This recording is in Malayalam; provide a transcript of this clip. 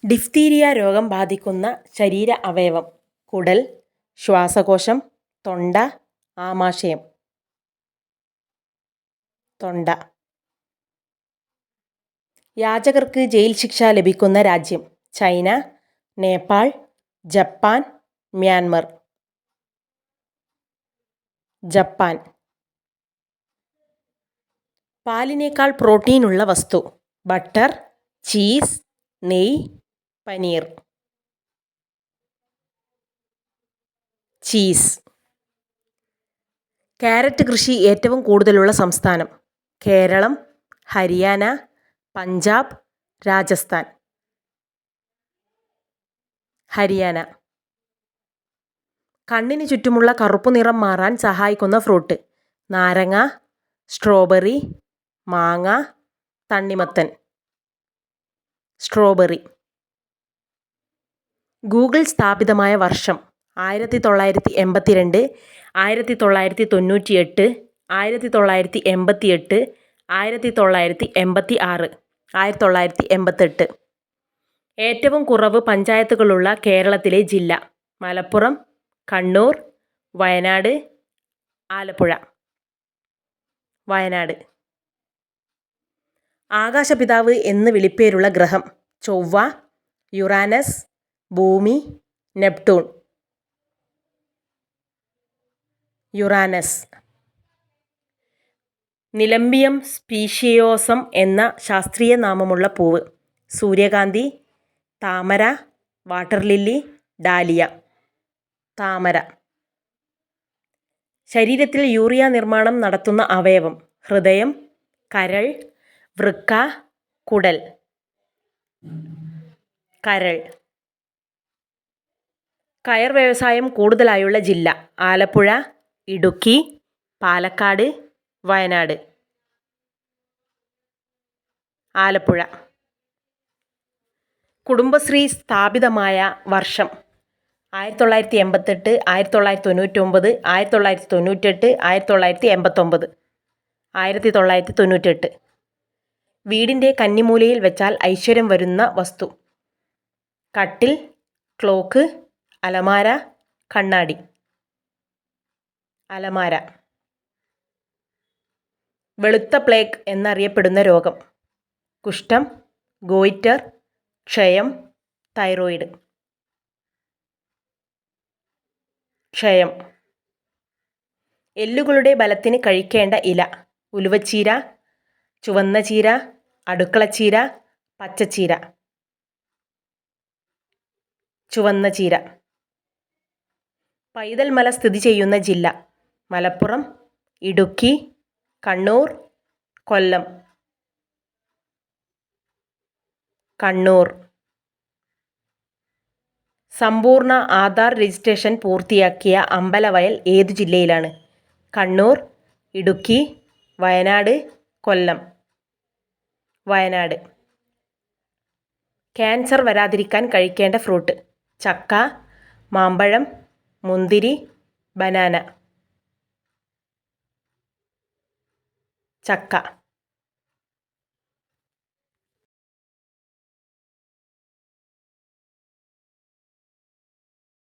ഡിഫ്തീരിയ രോഗം ബാധിക്കുന്ന ശരീര അവയവം: കുടൽ, ശ്വാസകോശം, തൊണ്ട, ആമാശയം. തൊണ്ട. യാചകർക്ക് ജയിൽ ശിക്ഷ ലഭിക്കുന്ന രാജ്യം: China, Nepal, Japan, Myanmar. Japan. പാലിനേക്കാൾ പ്രോട്ടീനുള്ള വസ്തു: ബട്ടർ, ചീസ്, നെയ്യ്, പനീർ. ചീസ്. കാരറ്റ് കൃഷി ഏറ്റവും കൂടുതലുള്ള സംസ്ഥാനം: കേരളം, ഹരിയാന, പഞ്ചാബ്, രാജസ്ഥാൻ. ഹരിയാന. കണ്ണിന് ചുറ്റുമുള്ള കറുപ്പു നിറം മാറാൻ സഹായിക്കുന്ന ഫ്രൂട്ട്: നാരങ്ങ, സ്ട്രോബെറി, മാങ്ങ, തണ്ണിമത്തൻ. സ്ട്രോബെറി. ഗൂഗിൾ സ്ഥാപിതമായ വർഷം: 1982, 1998, 1988, 1986, 1988. ഏറ്റവും കുറവ് പഞ്ചായത്തുകളുള്ള കേരളത്തിലെ ജില്ല: മലപ്പുറം, കണ്ണൂർ, വയനാട്, ആലപ്പുഴ. വയനാട്. ആകാശപിതാവ് എന്ന് വിളിപ്പേരുള്ള ഗ്രഹം: ചൊവ്വ, യുറാനസ്, ഭൂമി, നെപ്റ്റൂൺ. യുറാനസ്. നിലംബിയം സ്പീഷിയോസം എന്ന ശാസ്ത്രീയ നാമമുള്ള പൂവ്: സൂര്യകാന്തി, താമര, വാട്ടർ ലില്ലി, ഡാലിയ. താമര. ശരീരത്തിൽ യൂറിയ നിർമ്മാണം നടത്തുന്ന അവയവം: ഹൃദയം, കരൾ, വൃക്ക, കുടൽ. കരൾ. കയർ വ്യവസായം കൂടുതലായുള്ള ജില്ല: ആലപ്പുഴ, ഇടുക്കി, പാലക്കാട്, വയനാട്. ആലപ്പുഴ. കുടുംബശ്രീ സ്ഥാപിതമായ വർഷം: 1988, 1999, 1998, 1989. 1998. വീടിൻ്റെ കന്നിമൂലയിൽ വെച്ചാൽ ഐശ്വര്യം വരുന്ന വസ്തു: കട്ടിൽ, ക്ലോക്ക്, അലമാര, കണ്ണാടി. അലമാര. വെളുത്ത പ്ലേഗ് എന്നറിയപ്പെടുന്ന രോഗം: കുഷ്ഠം, ഗോയിറ്റർ, ക്ഷയം, തൈറോയിഡ്. ക്ഷയം. എല്ലുകളുടെ ബലത്തിന് കഴിക്കേണ്ട ഇല: ഉലുവച്ചീര, ചുവന്ന ചീര, അടുക്കളച്ചീര, പച്ചച്ചീര. ചുവന്ന ചീര. പൈതൽ മല സ്ഥിതി ചെയ്യുന്ന ജില്ല: മലപ്പുറം, ഇടുക്കി, കണ്ണൂർ, കൊല്ലം. കണ്ണൂർ. സമ്പൂർണ്ണ ആധാർ രജിസ്ട്രേഷൻ പൂർത്തിയാക്കിയ അമ്പലവയൽ ഏതു ജില്ലയിലാണ്? കണ്ണൂർ, ഇടുക്കി, വയനാട്, കൊല്ലം. വയനാട്. ക്യാൻസർ വരാതിരിക്കാൻ കഴിക്കേണ്ട ഫ്രൂട്ട്: ചക്ക, മാമ്പഴം, മുന്തിരി, ബനാന. ചക്ക.